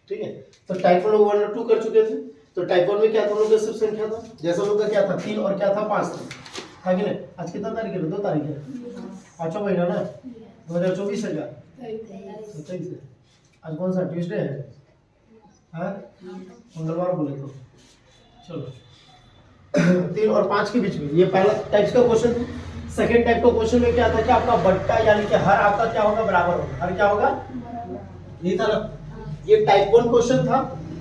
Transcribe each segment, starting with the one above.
ठीक है। तो टाइप 1 लोग 1 और 2 कर चुके थे। तो टाइप 1 में क्या था, हम लोग का सिर्फ संख्या था, जैसा हम लोग का क्या था 3 और क्या था 5 था कि नहीं। आज कितना तारीख है, 2 तारीख है, 5वां महीना ना 2024 है क्या, 23 है। आज कौन सा ट्यूसडे है, मंगलवार बोले तो चलो 3 और 5 के बीच में। ये पहला टाइप का क्वेश्चन था। सेकंड टाइप का क्वेश्चन में क्या था कि आपका बट्टा यानी कि हर आपका क्या होगा, बराबर होगा। हर क्या होगा, ये था ना। ये टाइप 1 क्वेश्चन था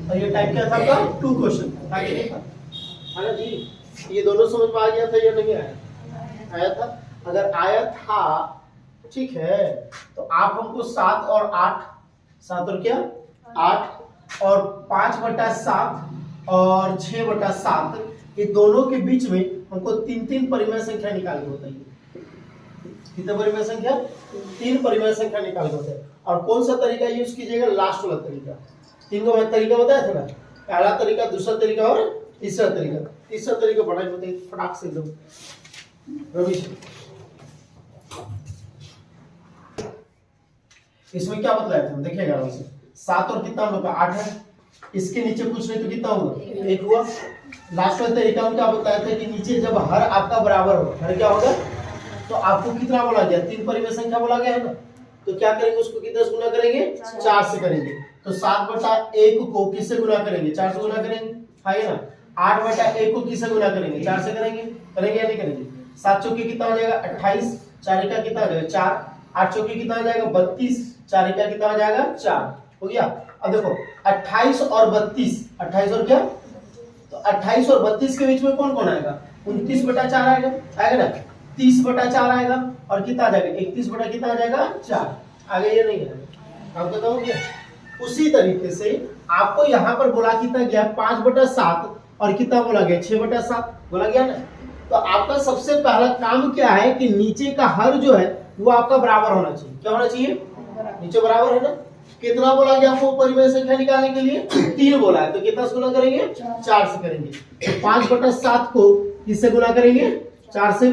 और ये टाइप क्या था आपका 2 क्वेश्चन था कि नहीं था, है ना जी। ये दोनों समझ में आ गया था या नहीं आया, आया था। अगर आया था ठीक है तो आप हमको 7 और 8, 7 और क्या 8 और 5/7 और 6/7, ये दोनों के बीच में हमको 3 परिमेय संख्या निकालनी होता है। कितने परिमेय संख्या, 3 परिमेय संख्या निकालनी होता है। और कौन सा तरीका यूज कीजिएगा, लास्ट वाला तरीका। 3 को तरीका बताया था ना, पहला तरीका, दूसरा तरीका और तीसरा तरीका। तीसरा तरीका बड़ा होता है, फटाक से एकदम रमेश। इसमें क्या बताया था, देखिएगा आराम से। 7 और कितना हम लोग का 8 है, इसके नीचे कुछ नहीं तो कितना होगा 1 हुआ। लास्ट वाले तरीका में क्या बताया था कि नीचे जब हर आपका बराबर हो, हर क्या होगा, तो आपको कितना बोला गया, 3 परिमेय संख्या बोला गया है ना। तो क्या करेंगे, उसको कितने से गुना करेंगे, 4 से करेंगे। तो 7/1 को किससे गुना करेंगे, 4 से गुना करेंगे, है ना। 8/1 को किससे गुना करेंगे, 4 से करेंगे, करेंगे या नहीं करेंगे। 7 चौके कितना हो जाएगा 28, 4 का कितना हो जाएगा 4, 8 चौके कितना हो जाएगा 32, 4 का कितना हो जाएगा 4, हो गया। अब देखो 28 और 32, 28 और क्या, तो 28 और 32 के बीच में कौन कौन आएगा, 29/4 आएगा, आएगा ना। 30/4 आएगा और कितना आ जाएगा 31 बटा कितना आ जाएगा 4, आगे ये नहीं है, आपको तो हो गया। उसी तरीके से आपको यहाँ पर बोला कितना गया 5/7 और कितना बोला गया 6/7 बोला गया ना। तो आपका सबसे पहला काम क्या है कि नीचे का हर जो है वो आपका बराबर होना चाहिए। क्या होना चाहिए, नीचे बराबर है ना। कितना बोला गया आपको परिमेय संख्या निकालने के लिए, 3 बोला है, तो कितना से गुना करेंगे 4 से करेंगे। तो 5/7 को किससे गुना करेंगे 4 से,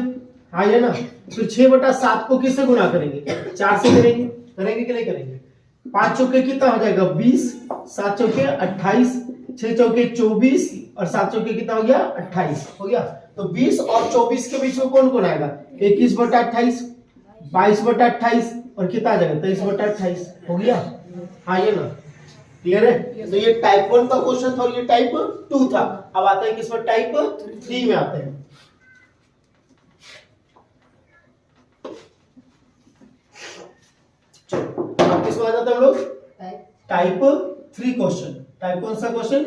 हाँ ये ना। फिर 6/7 को किससे गुना करेंगे 4 से करेंगे, करेंगे कि नहीं करेंगे। 5 चौके कितना हो जाएगा 20, 7 चौके 28, 6 चौके 24 और 7 चौके कितना हो गया 28, हो गया। तो 20 और 24 के बीच में कौन कौन आएगा 21/28, 22/28 और कितना आ जाएगा 23/28, हो गया। हाँ ये ना, क्लियर है। तो ये टाइप 1 का क्वेश्चन था और ये टाइप 2 था। अब आता है किस पर, टाइप 3 में आते हैं। अब किसमें आ जाते हैं हम लोग, टाइप 3 क्वेश्चन। टाइप कौन सा क्वेश्चन,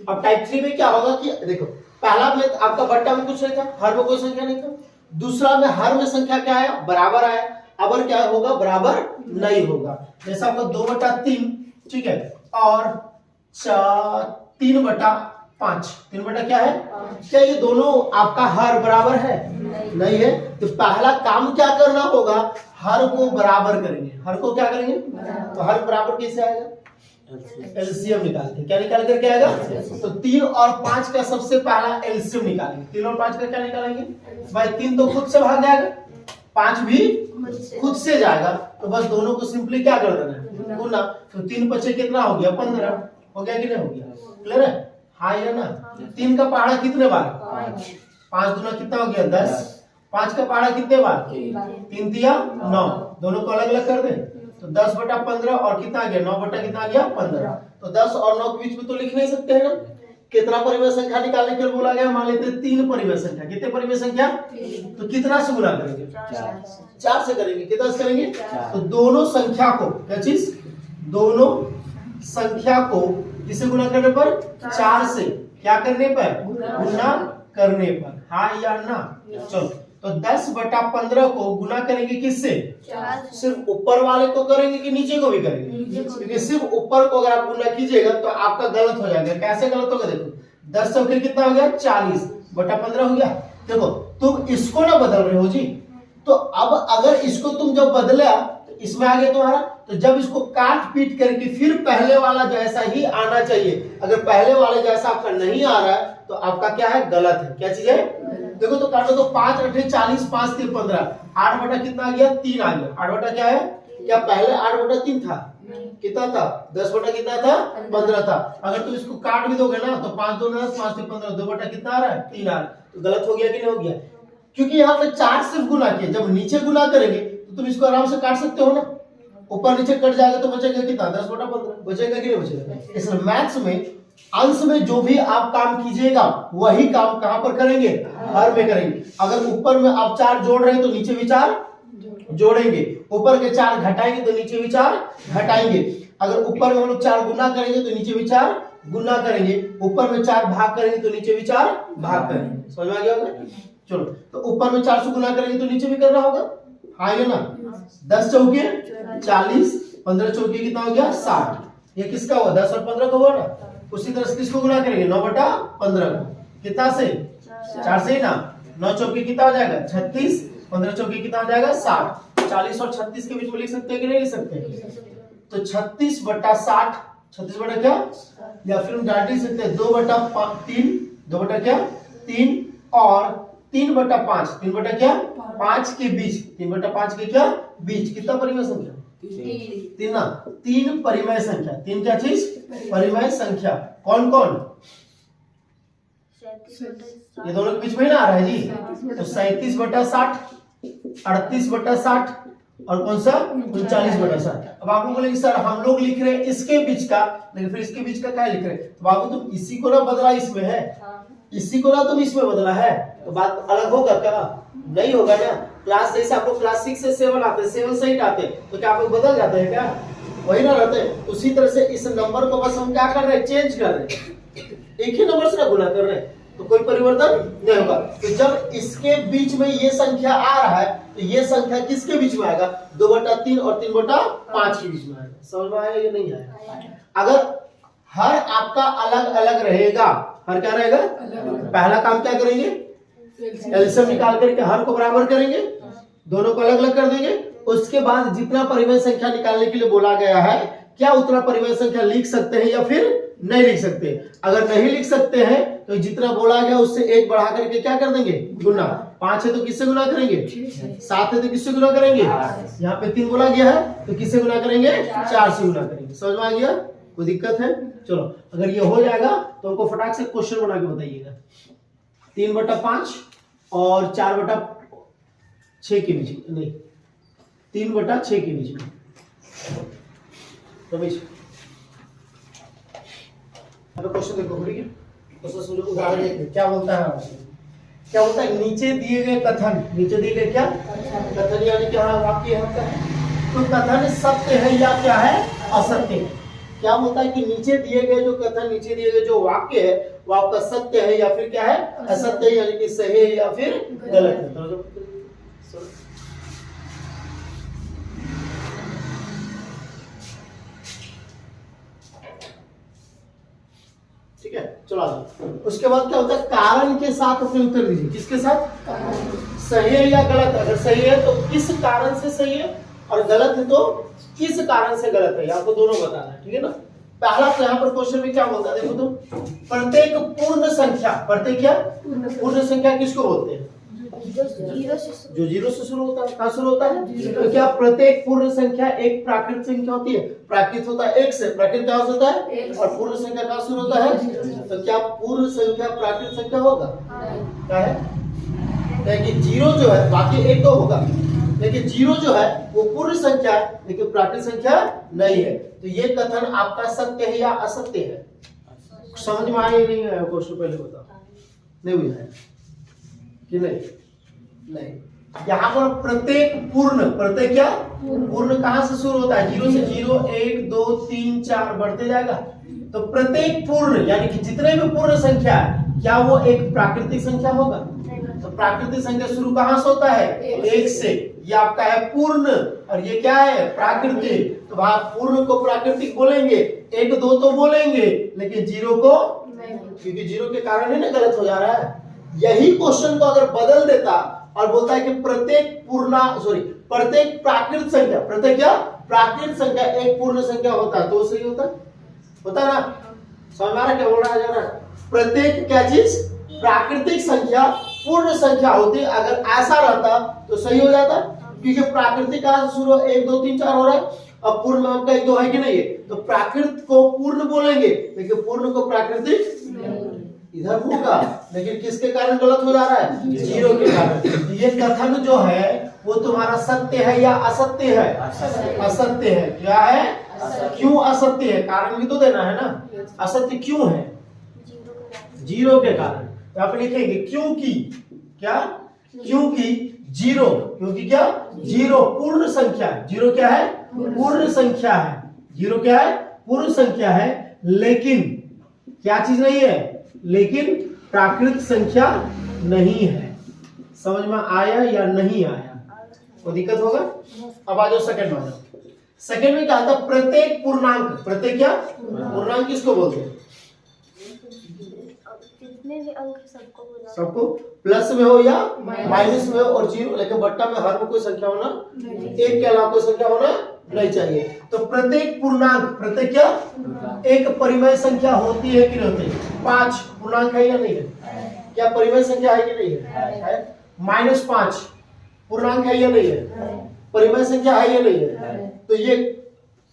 अब टाइप 3 में क्या होगा कि देखो पहला में आपका बट्टा में कुछ नहीं था, हर में कोई संख्या नहीं था। दूसरा में हर में संख्या क्या आया, बराबर आया। अब क्या होगा, बराबर नहीं होगा। जैसा आपको 2/3 ठीक है और 3/5, 3 क्या है, क्या ये दोनों आपका हर बराबर है, नहीं है। तो पहला काम क्या करना होगा, हर को बराबर करेंगे। हर को क्या करेंगे, तो हर बराबर कैसे आएगा, एलसीएम निकाल के। क्या निकाल कर क्या आएगा, तो 3 और 5 का सबसे पहला एलसीएम निकालेंगे। 3 और 5 का क्या निकालेंगे भाई, 3 तो खुद से भाग जाएगा, 5 भी खुद से जाएगा। तो बस दोनों को सिंपली क्या कर देना है, गुना। तो 3 बचे कितना हो गया 15, हो गया कि नहीं हो गया, क्लियर है। हाँ या ना। 3 का पहाड़ा कितने बार, 5 दूना कितना हो गया 10, 5 का पहाड़ा कितने बार 3 दिया 9, दोनों को अलग अलग कर दे। तो 10/15 और कितना आ गया 9 बटा कितना आ गया 15। तो 10 और 9 के बीच में तो लिख नहीं सकते हैं ना। कितना परिमेय संख्या निकालने के लिए बोला गया, मान लेते हैं 3 परिमेय संख्या। कितने परिमेय संख्या, तो कितना से गुना करेंगे 4 से करेंगे। कितना से करेंगे, तो दोनों संख्या को, क्या चीज, दोनों संख्या को किसे गुना करने पर 4 से, क्या करने पर, गुना करने पर, हाँ या ना। चलो तो 10/15 को गुना करेंगे किससे, सिर्फ ऊपर वाले को करेंगे कि नीचे को भी करेंगे, क्योंकि सिर्फ ऊपर को अगर आप गुना कीजिएगा तो आपका गलत हो जाएगा। कैसे गलत होगा, देखो 10 चौके कितना हो गया 40/15 हो गया। देखो तुम इसको ना बदल रहे हो जी, तो अब अगर इसको तुम जब बदला तो इसमें आ गया तुम्हारा, तो जब इसको काट पीट करके फिर पहले वाला जैसा ही आना चाहिए। अगर पहले वाले जैसा आपका नहीं आ रहा है तो आपका क्या है, गलत है। क्या चीज है, देखो तो काटो तो 5 8 40, 5 3 15, 8 बटा कितना आ गया 3 आ गया। 8 बटा क्या है, क्या पहले 8/3 था? कितना था? 10 कितना था? 15 था। अगर तुम इसको काट भी दोगे ना तो 5 2 10, 5 3 15, 2 कितना आ रहा है? 3 आ रहा है। तो गलत हो गया कि नहीं हो गया? क्योंकि यहाँ पे 4 सिर्फ गुना किया, जब नीचे गुना करेंगे तो तुम इसको आराम से काट सकते हो ना, ऊपर नीचे कट जाएगा तो बचेगा कितना? 10/15 बचेगा कि नहीं बचेगा? इसलिए मैथ्स में अंश में जो भी आप काम कीजिएगा वही काम कहां पर करेंगे? हर में करेंगे। अगर ऊपर में आप 4 जोड़ रहे हैं तो नीचे भी 4 जोड़ेंगे, ऊपर के 4 घटाएंगे तो नीचे भी 4 घटाएंगे। अगर ऊपर में हम लोग 4 गुना करेंगे तो नीचे भी 4 गुना करेंगे, ऊपर में 4 भाग करेंगे तो नीचे भी 4 भाग करेंगे। समझ में आ गया होगा? चलो, तो ऊपर में 4 से गुना करेंगे तो नीचे भी करना होगा, आएगा ना? 10 चौके 40, 15 चौके कितना हो गया? 60। ये किसका हुआ? 10 और 15 का हुआ ना। उसी तरह से किसको गुना करेंगे? 9/15 को। कितना से? 4 से ना। 9 चौके कितना हो जाएगा? 36, 15 चौके कितना हो जाएगा? 60। 40 और 36 के बीच में लिख सकते हैं कि नहीं लिख सकते? तो 36/60, 36 बटा क्या, या फिर हम डाल सकते हैं 2/3, 2 क्या 3, और 3/5, 3 क्या 5 के बीच, 3/5 के क्या बीच, कितना परिमेय संख्या? 3 ना। 3 परिमेय संख्या, 3 क्या चीज? परिमेय संख्या। कौन कौन? ये दोनों के बीच में ही ना आ रहा है जी। तो 37/60, 38/60 और कौन सा? 39/60। अब आप लोग बोलेंगे सर हम लोग लिख रहे हैं इसके बीच का, लेकिन फिर इसके बीच का क्या लिख रहे हैं? तो बाबू तुम इसी को ना बदला इसमें है, इसी को ना तुम इसमें बदला है, तो बात अलग होगा क्या? नहीं होगा ना। क्लास जैसे आप लोग क्लास 6 से 7 आते हैं, 7 से 8 आते हैं, तो क्या आप लोग बदल जाते हैं क्या? वही ना रहते हैं। उसी तरह से इस नंबर को बस हम क्या कर रहे हैं? चेंज कर रहे हैं, एक ही नंबर से ना गुना कर रहे हैं, तो कोई परिवर्तन नहीं होगा। तो जब इसके बीच में ये संख्या आ रहा है तो ये संख्या किसके बीच में आएगा? 2/3 और 3/5 के बीच में आएगा। समझ में आया या नहीं आया? अगर हर आपका अलग अलग रहेगा, हर क्या रहेगा? पहला काम क्या करेंगे? एलसीएम निकाल करके हर को बराबर करेंगे, दोनों को अलग अलग कर देंगे। उसके बाद जितना परिमेय संख्या निकालने के लिए बोला गया है, क्या उतना परिमेय संख्या लिख सकते हैं या फिर नहीं लिख सकते? अगर नहीं लिख सकते हैं तो जितना बोला गया उससे 1 बढ़ा करके क्या कर देंगे? गुना। 5 है तो किससे गुना करेंगे? 7 है तो किससे गुना करेंगे? यहाँ पे 3 बोला गया है तो किससे गुना करेंगे? 4 से गुना करेंगे। समझ में आ गया? कोई दिक्कत है? चलो, अगर ये हो जाएगा तो हमको फटाक से क्वेश्चन बना के बताइएगा। 3/5 और 4/6 के बीच में, नहीं 3/6 के बीच में। रमेश क्वेश्चन देखो, ठीक है? क्वेश्चन सुनो, उदाहरण देखो क्या बोलता है। क्या बोलता है? नीचे दिए गए कथन, नीचे दिए गए क्या कथन, यानी क्या वाक्य है, तो कथन सत्य है या क्या है? असत्य है। क्या बोलता है कि नीचे दिए गए जो कथन, नीचे दिए गए जो वाक्य है वो आपका सत्य है या फिर क्या है? असत्य है, यानी कि सही है या फिर गलत है। ठीक है, चलो आगे। उसके बाद क्या होता है? कारण के साथ अपने उत्तर दीजिए। किसके साथ? सही है या गलत है? अगर सही है तो किस कारण से सही है, और गलत है तो किस कारण से गलत है, आपको दोनों बताना है। ठीक है ना? पहला तो यहाँ पर क्वेश्चन में क्या बोलता है देखो तो, प्रत्येक पूर्ण संख्या, प्रत्येक क्या पूर्ण संख्या किसको बोलते हैं? जो 0 से शुरू होता है। कहाँ शुरू होता है? तो क्या प्रत्येक पूर्ण संख्या एक प्राकृत संख्या होती है? प्राकृत होता है 1 से, प्राकृत कहाँ से होता है? और पूर्ण संख्या कहाँ शुरू होता है? तो क्या पूर्ण संख्या प्राकृत संख्या होगा? क्या है? कि 0 जो है, बाकी 1 तो होगा, लेकिन 0 जो है वो पूर्ण संख्या है, लेकिन प्राकृत संख्या नहीं है। तो ये कथन आपका सत्य है या असत्य है? समझ में आया नहीं आया? क्वेश्चन पहले बताओ, नहीं बुझाया कि नहीं? नहीं। यहाँ पर प्रत्येक पूर्ण, प्रत्येक क्या पूर्ण कहां से शुरू होता है? 0 से 0, 1 2 3 4 बढ़ते जाएगा। तो प्रत्येक पूर्ण यानी कि जितने भी पूर्ण संख्या है, क्या वो एक प्राकृतिक संख्या होगा? तो प्राकृतिक संख्या शुरू कहां से होता है? 1 से। ये आपका है पूर्ण, और ये क्या है? प्राकृतिक। तो वहां पूर्ण को प्राकृतिक बोलेंगे, 1 2 तो बोलेंगे, लेकिन 0 को, क्योंकि 0 के कारण ही ना गलत हो जा रहा है। यही क्वेश्चन को अगर बदल देता और बोलता है कि प्रत्येक प्राकृत संख्या, प्रत्येक क्या प्राकृत संख्या एक पूर्ण संख्या होता है, तो सही होता ना? समझ में आ रहा क्या बोल रहा है? जा रहा है? प्रत्येक क्या चीज प्राकृतिक संख्या पूर्ण संख्या होती, अगर ऐसा रहता तो सही हो जाता। क्योंकि प्राकृतिक कहाँ से शुरू 1 2 3 4 हो रहा है, अब पूर्ण में आपका 1 2 है कि नहीं है, तो प्राकृत को पूर्ण बोलेंगे, लेकिन पूर्ण को प्राकृतिक इधर होगा, लेकिन किसके कारण गलत हो जा रहा है, जीरो के कारण। ये कथन जो है वो तुम्हारा सत्य है या असत्य है, असत्य है। क्या है, क्यों असत्य है, कारण भी तो देना है ना। असत्य क्यों है, जीरो के कारण। तो आप लिखेंगे क्योंकि, क्या, क्योंकि जीरो, क्योंकि क्या, जीरो पूर्ण संख्या, जीरो क्या है, पूर्ण संख्या है, जीरो क्या है, पूर्ण संख्या है, लेकिन क्या चीज नहीं है, लेकिन प्राकृत संख्या नहीं है। समझ में आया या नहीं आया, कोई दिक्कत होगा। अब आ जाओ सेकंड में। सेकंड में क्या आता है, प्रत्येक पूर्णांक, प्रत्येक क्या, पूर्णांक किसको बोलते हैं, जितने भी अंक सबको सबको, प्लस में हो या माइनस में हो और जीरो, लेकिन बट्टा में हर में कोई संख्या होना, एक के अलावा कोई संख्या होना नहीं चाहिए। तो प्रत्येक पूर्णांक, प्रत्येक क्या, एक परिमेय संख्या होती है कि नहीं होती है। 5 पूर्णांक है या नहीं है, क्या परिमेय संख्या है कि नहीं है, -5 पूर्णांक है या नहीं है, परिमेय संख्या है या नहीं है। तो ये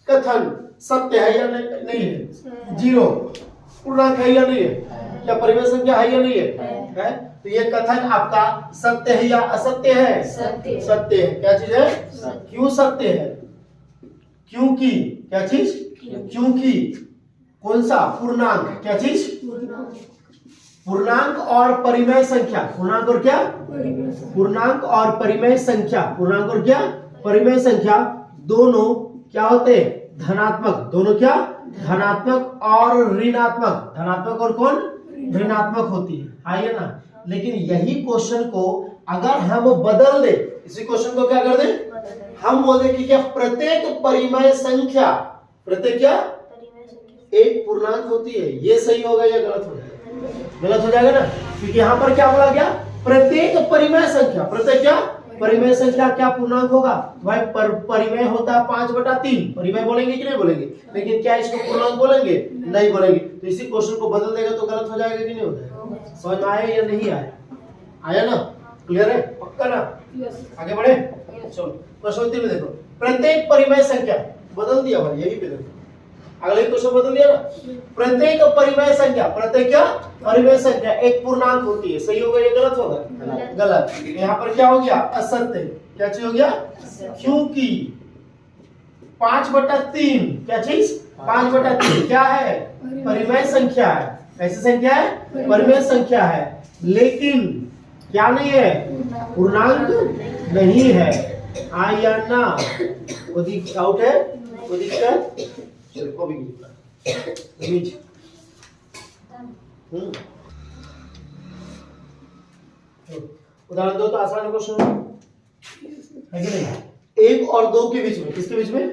कथन सत्य है या नहीं है, जीरो पूर्णांक है या नहीं है, क्या परिमेय संख्या है या नहीं है, तो ये कथन आपका सत्य है या असत्य है, सत्य है। क्या चीज है, क्यों सत्य है, क्योंकि, क्या चीज, क्योंकि कौन सा, पूर्णांक, क्या चीज, पूर्णांक और परिमेय संख्या, पूर्णांक और क्या, पूर्णांक और परिमेय संख्या, पूर्णांक और क्या, परिमेय संख्या दोनों क्या होते हैं, धनात्मक, दोनों क्या, धनात्मक और ऋणात्मक, धनात्मक और कौन, ऋणात्मक होती है, आइए ना। लेकिन यही क्वेश्चन को अगर हम बदल दे, इसी क्वेश्चन को क्या कर दे, हम बोले कि क्या प्रत्येक परिमेय संख्या, प्रत्येक क्या, एक पूर्णांक होती है, ये सही होगा या गलत हो जाएगा, गलत हो जाएगा ना, क्योंकि यहाँ पर क्या बोला गया, प्रत्येक परिमेय संख्या, प्रत्येक क्या, परिमेय संख्या क्या पूर्णांक होगा भाई, परिमेय होता है 5/3, परिमेय बोलेंगे कि नहीं बोलेंगे, लेकिन क्या इसको पूर्णांक बोलेंगे, नहीं बोलेंगे। तो इसी क्वेश्चन को बदल देगा तो गलत हो जाएगा कि नहीं हो जाएगा, समझ में आया या नहीं आया, आया ना, क्लियर है, पक्का ना, आगे बढ़े। चलो क्वेश्चन 3 में देखो, प्रत्येक परिमेय संख्या, बदल दिया भाई, यही पे देखो, अगले क्वेश्चन बदल दिया ना, प्रत्येक परिमेय संख्या, प्रत्येक क्या, परिमेय संख्या एक पूर्णांक होती है, सही होगा या गलत होगा, गलत। यहाँ पर क्या हो गया, असत्य, क्या चीज हो गया, क्योंकि 5/3, क्या चीज, 5/3 क्या है, परिमेय संख्या है, ऐसी संख्या है, परिमेय संख्या है, लेकिन क्या नहीं है, पूर्णांक नहीं है, आया ना, कोई डाउट है, कोई दिक्कत, चलो को भी इमेज उदाहरण दो तो आसान क्वेश्चन है कि नहीं। 1 और 2 के बीच में, किसके बीच में,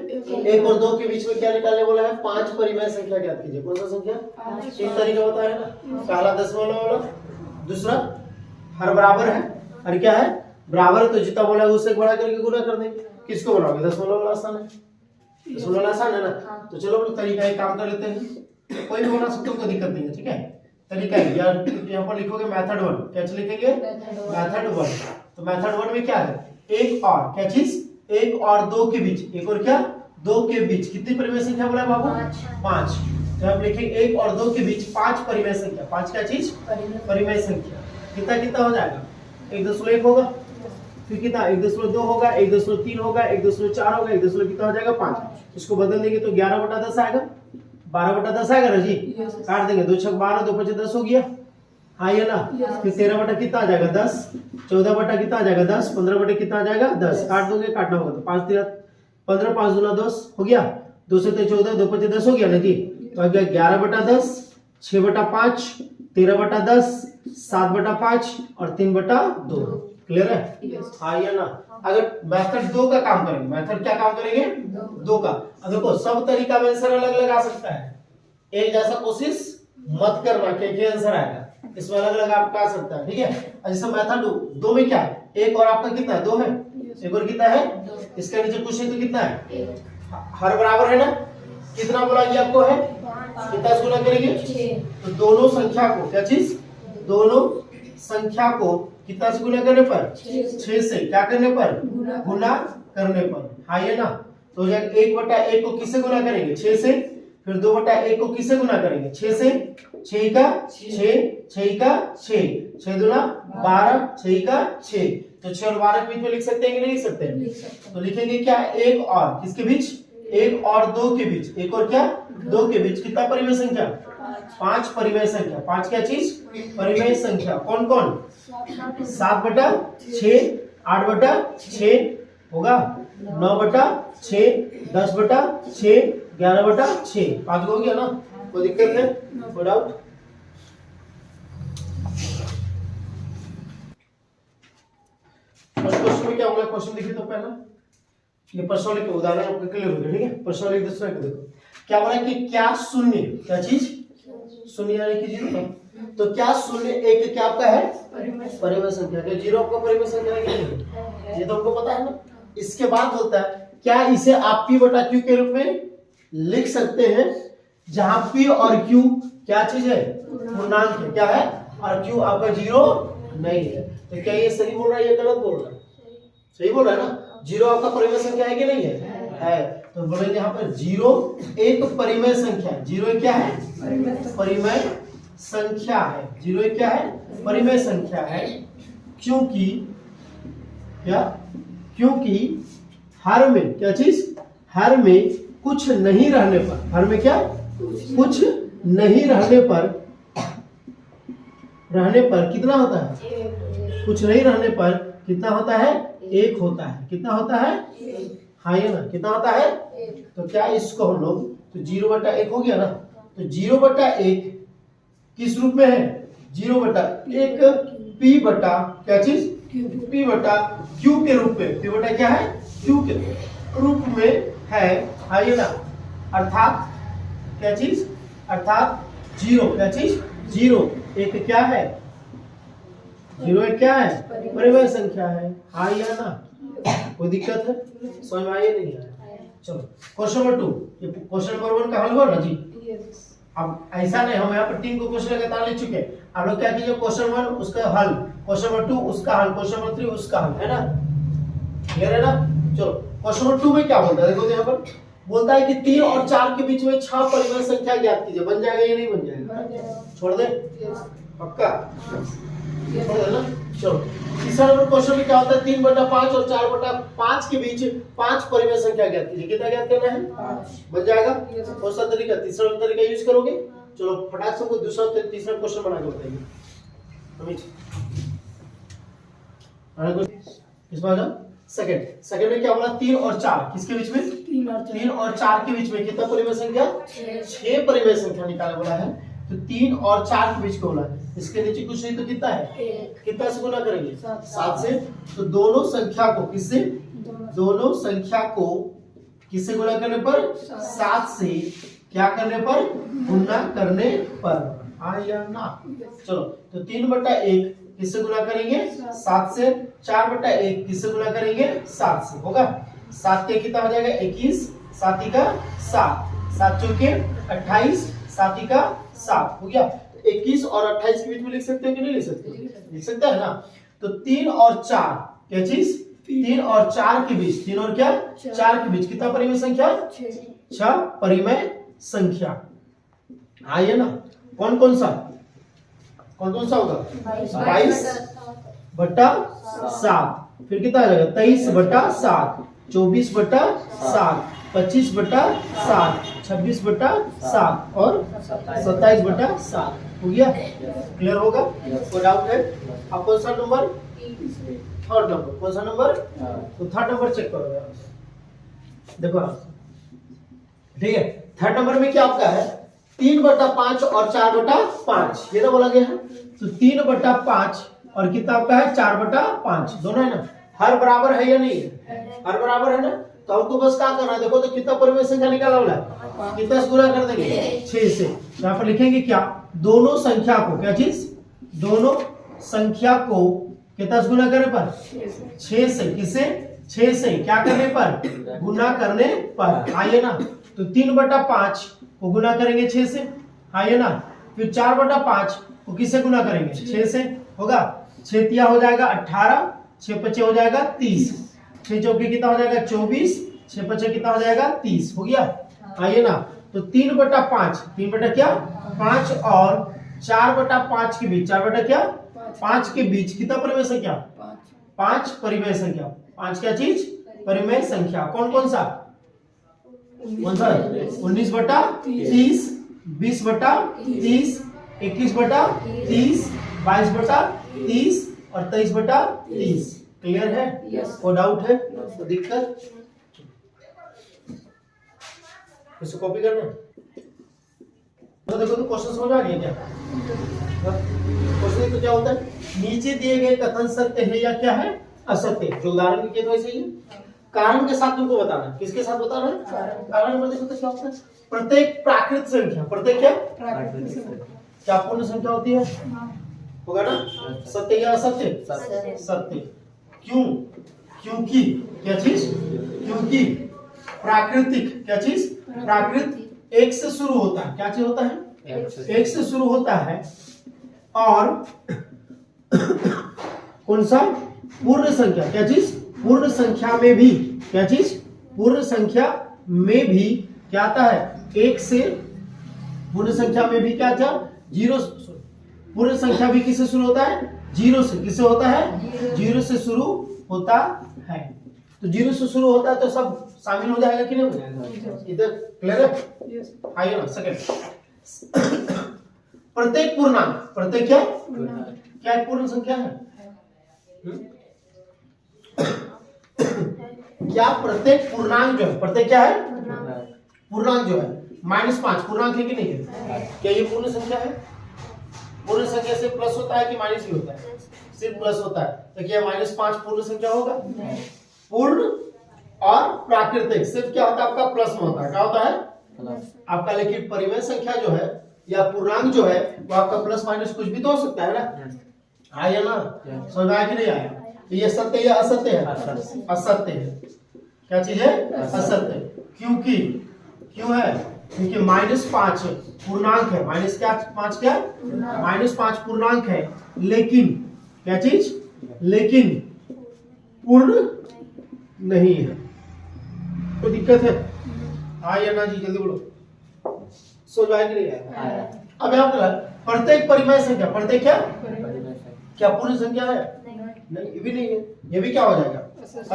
1 और 2 के बीच में क्या निकालने बोला है, 5 परिमेय संख्या ज्ञात कीजिए। कौन सा संख्या, 3 तरीका होता है ना, पहला दशमलव वाला, दूसरा हर बराबर है, हर क्या है, बराबर है, तो जितना बोला है उससे बड़ा करके गुणा कर देंगे। किसको बनाओगे, दशमलव वाला आसान है, दशमलव वाला आसान है ना, तो चलो हम तरीका एक काम कर लेते हैं, कोई भी बना सकते हो, कोई दिक्कत नहीं है, ठीक है। तरीका है यार, यहाँ पर लिखोगे मेथड 1, क्या लिखेंगे, मेथड 1। तो मेथड 1 में क्या है, 1 और क्या चीज, 1 और 2 के बीच, 1 और क्या, 2 के बीच कितनी परिमेय संख्या बोला बाबू, 5। तो हम लिखेंगे 1 और 2 के बीच 5 परिमेय संख्या, 5 क्या चीज, परिमेय संख्या, कितना कितना हो जाएगा, 1.1 होगा, फिर कितना 1.2 होगा, 1.3 होगा, 1.4 होगा, 1. कितना हो जाएगा 5। इसको बदल देंगे तो 11/10 आएगा, 12/10 आएगा ना जी, काट देंगे, 2 6 12, 2 5 10 हो गया, हाँ ये ना, फिर 13 कितना आ जाएगा 10, 14 कितना आ जाएगा 10, 15 कितना आ जाएगा 10, काट दोगे, काटना होगा तो 5 3 15, 5 दूना 10 हो गया, 2 से 14, 2 5 10 हो गया ना जी, तो आ गया 11/10, 6/5, 13/10, 7/5 और 3/2, क्लियर है, हाँ या ना। अगर मेथड 2 का काम करेंगे, मेथड क्या काम करेंगे, 2 का, अब देखो सब तरीका में आंसर अलग अलग आ सकता है, एक जैसा कोशिश मत करना कि आंसर आएगा, इसमें अलग अलग आपका आ सकता है, ठीक है। जैसे मेथड 2 में क्या है, 1 और आपका कितना है, 2 है, 1 और कितना है, इसके नीचे कुछ नहीं तो कितना है, हर बराबर है ना, कितना बोला ये आपको है, कितना गुना करेंगे, तो दोनों संख्या को क्या चीज, दोनों संख्या को कितना से गुना करने पर? 6 से। क्या करने पर? गुना करने पर। हाँ ये ना, तो हो जाएगा 1/1 को किससे गुना करेंगे? 6 से। फिर 2/1 को किससे गुना करेंगे? 6 से। 6 का 6, 6 का 6, 6 दूना 12, 6 का 6। तो 6 और 12 के बीच में लिख सकते हैं कि नहीं लिख सकते हैं? तो लिखेंगे क्या? एक और किसके बीच? 1 और 2 के बीच। 1 और क्या? 2 के बीच। कितना परिमेय संख्या? 5 परिमेय संख्या। 5 क्या चीज? परिमेय संख्या। कौन कौन? 7/6, 8/6 होगा, 9/6, 10/6, 11/6। 5 हो गया ना? कोई दिक्कत है? कोई डाउट? फर्स्ट क्वेश्चन में क्या होगा? क्वेश्चन देखिए तो पहला ये प्रश्न लिखो, उदाहरण आपको क्लियर हो गया। ठीक है, प्रश्न लिख दूसरा को देखो। क्या बोला कि क्या शून्य, क्या चीज? शून्य यानी कि 0। तो क्या शून्य एक क्या आपका है? परिमेय संख्या। क्या 0 आपका परिमेय संख्या है कि नहीं? ये तो हमको पता है ना। इसके बाद होता है क्या इसे आप p/q के रूप में लिख सकते हैं, जहां p और q क्या चीज है? पूर्णांक है। क्या है? और q आपका 0 नहीं है। तो क्या ये सही बोल रहा है या गलत बोल रहा है? सही बोल रहा है ना। 0 आपका परिमेय संख्या है कि नहीं है? है। तो बोलेंगे यहाँ पर 0 एक परिमेय संख्या है। 0 क्या है? परिमेय संख्या है। 0 एक क्या है? परिमेय संख्या है। क्योंकि क्या? क्योंकि हर में क्या चीज? हर में कुछ नहीं रहने पर, हर में क्या? कुछ नहीं रहने पर कितना होता है? कुछ नहीं रहने पर कितना होता है? 1 होता है। कितना होता है? हाँ ये ना, कितना होता है? तो क्या इसको हम लोग, तो 0/1 हो गया ना। तो 0/1 किस रूप में है? 0/1 p बटा क्या चीज? p/q के रूप में। p क्या है? q के रूप में है। हाँ ये ना, अर्थात क्या चीज? अर्थात 0 क्या चीज? 0 एक क्या है? 0 एक क्या है? परिमेय संख्या है। हाँ या ना? कोई दिक्कत है? समझ में आया नहीं आया? चलो क्वेश्चन नंबर 2। ये क्वेश्चन नंबर 1 का हल हुआ ना जी? अब ऐसा नहीं, हम यहाँ पर 3 को क्वेश्चन लगातार लिख चुके हैं। आप लोग क्या कीजिए, क्वेश्चन 1 उसका हल, क्वेश्चन नंबर 2 उसका हल, क्वेश्चन नंबर 3 उसका हल, है ना? क्लियर है ना? चलो क्वेश्चन नंबर 2 में क्या बोलता है? देखो यहाँ पर बोलता है कि 3 और 4 के बीच में 6 परिमेय संख्या ज्ञात कीजिए। बन जाएगा या नहीं बन जाएगा? छोड़ दे? पक्का छोड़ दे ना? चलो तीसरा नंबर क्वेश्चन में क्या होता है? 3/5 और 4/5 के बीच 5 परिमेय संख्या ज्ञात कीजिए। कितना ज्ञात करना है? 5। बन जाएगा? कौन सा तरीका? तीसरा तरीका यूज करोगे। चलो फटाक से हमको दूसरा तीसरा क्वेश्चन बना के बताइए। इस बार सेकंड में क्या बोला? 3 और 4 किसके बीच में? 3 और 4 के बीच में कितना परिमेय संख्या? 6 परिमेय संख्या निकाले बोला है। तो 3 और 4 के बीच को बोला है। इसके नीचे कुछ नहीं तो कितना है? कितना से गुना करेंगे? 7 से। तो दोनों संख्या को किससे? दोनों संख्या को किससे गुना करने पर? 7 से। क्या करने पर? गुना करने पर। हाँ या ना? चलो तो 3/1 किससे गुना करेंगे? 7 से। 4/1 किससे गुना करेंगे? 7 से। होगा 7 के कितना हो जाएगा? 21, 7 का 7, 7 चौके 28, 7 का 7 हो गया। 21 और 28 के बीच में लिख सकते हैं कि नहीं लिख सकते? लिख सकते हैं ना। तो 3 और 4 क्या चीज? 3 और 4 के बीच, 3 और क्या? 4 के बीच कितना परिमेय संख्या? 6 परिमेय संख्या। हाँ ये ना, कौन कौन सा होगा? 22/7। फिर कितना आ जाएगा? 23/7, 24/7, 25/7, 26/7 और 27/7 हो गया। क्लियर होगा? कोई डाउट है? अब कौन सा नंबर? Third number. कौन सा नंबर? तो थर्ड नंबर चेक करो। देखो ठीक है, थर्ड नंबर में क्या आपका है? 3/5 और 4/5 ये ना बोला गया है। तो 3/5 और कितना आपका है? 4/5 दोनों है ना। हर बराबर है या नहीं है? हर बराबर है ना। तो आपको बस क्या करना है? देखो तो कितना परिमेय संख्या निकाला हुआ है? कितना से गुना कर देंगे? 6 से। यहाँ पर लिखेंगे क्या? दोनों संख्या को क्या चीज? दोनों संख्या को कितना से गुना करने पर? 6 से। किससे? 6 से। क्या करने पर? गुना करने पर। आइए ना, तो 3/5 को गुना करेंगे 6 से। आइए ना, फिर 4/5 को किससे गुना करेंगे? 6 से। होगा 6 तिया हो जाएगा 18, 6 पचे हो जाएगा 30, 6 चौके कितना हो जाएगा 24, 6 पचे कितना हो जाएगा 30, हो गया। आइए ना, तो 3/5, 3 बटा क्या 5 और 4/5 के बीच, 4 बटा क्या 5 के बीच कितना परिमेय संख्या 5 परिमेय संख्या, 5 क्या चीज परिमेय संख्या, कौन कौन सा 19/30, 20/30, 21/30, 22/30 और 23/30। क्लियर है? कोई डाउट है? तो दिक्कत इसको कॉपी करना है। तो देखो, तो क्वेश्चन समझ आ गया क्या? क्वेश्चन तो क्या होता है, नीचे दिए गए कथन सत्य है या क्या है असत्य। जो उदाहरण लिखे तो ऐसे ही है, कारण के साथ तुमको बताना है। किसके साथ बताना है? कारण में देखो तो क्या होता है, प्रत्येक प्राकृत संख्या, प्रत्येक क्या क्या पूर्ण संख्या होती है, होगा ना? सत्य या असत्य? सत्य। क्यों? क्योंकि क्या चीज, क्योंकि प्राकृतिक क्या चीज, प्राकृत एक से शुरू होता है। क्या चीज होता है? एक से शुरू होता है। और कौन सा पूर्ण संख्या, क्या चीज पूर्ण संख्या में भी, क्या चीज पूर्ण संख्या में भी क्या आता है, एक से, पूर्ण संख्या में भी क्या था 0, पूर्ण संख्या भी किससे शुरू होता है 0 से। किससे होता है 0 से शुरू होता है। तो 0 से शुरू होता है तो सब शामिल हो जाएगा कि नहीं हो जाएगा? इधर क्लियर है? आइए ना सेकंड, प्रत्येक पूर्णांक, प्रत्येक क्या क्या एक पूर्ण संख्या है? क्या प्रत्येक पूर्णांक जो है, प्रत्येक क्या है पूर्णांक जो है -5 पूर्णांक है कि नहीं है? क्या ये पूर्ण संख्या है? पूर्ण संख्या से प्लस होता है कि माइनस भी होता है? सिर्फ प्लस होता है। तो क्या -5 पूर्ण संख्या होगा? पूर्ण और प्राकृतिक सिर्फ क्या होता है आपका प्लस में होता है। क्या होता है आपका? लेकिन परिमेय संख्या जो है या पूर्णांक जो है वो आपका प्लस माइनस कुछ भी तो हो सकता है ना। आया ना, समझ में आया कि नहीं आया? तो ये सत्य या असत्य है? असत्य है। क्या चीज है? असत्य। क्योंकि क्यों है? क्योंकि -5 पूर्णांक है। माइनस क्या 5 क्या -5 पूर्णांक है, लेकिन क्या चीज, लेकिन पूर्ण नहीं है। तो दिक्कत है? आइए ना जी, जल्दी बोलो, समझ आया कि नहीं आया? अब यहाँ पर प्रत्येक परिमेय संख्या, प्रत्येक क्या पूर्ण संख्या है? नहीं, ये भी नहीं है। ये भी क्या हो जाएगा?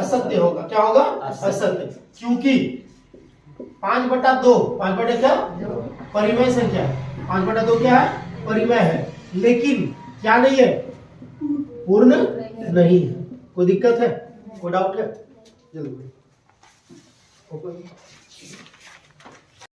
असत्य होगा। क्या होगा? असत्य। क्योंकि 5/2, 5 क्या परिमेय संख्या है, 5/2 क्या है परिमेय है, लेकिन क्या नहीं है पूर्ण नहीं है। कोई दिक्कत है? कोई डाउट है? जल्दी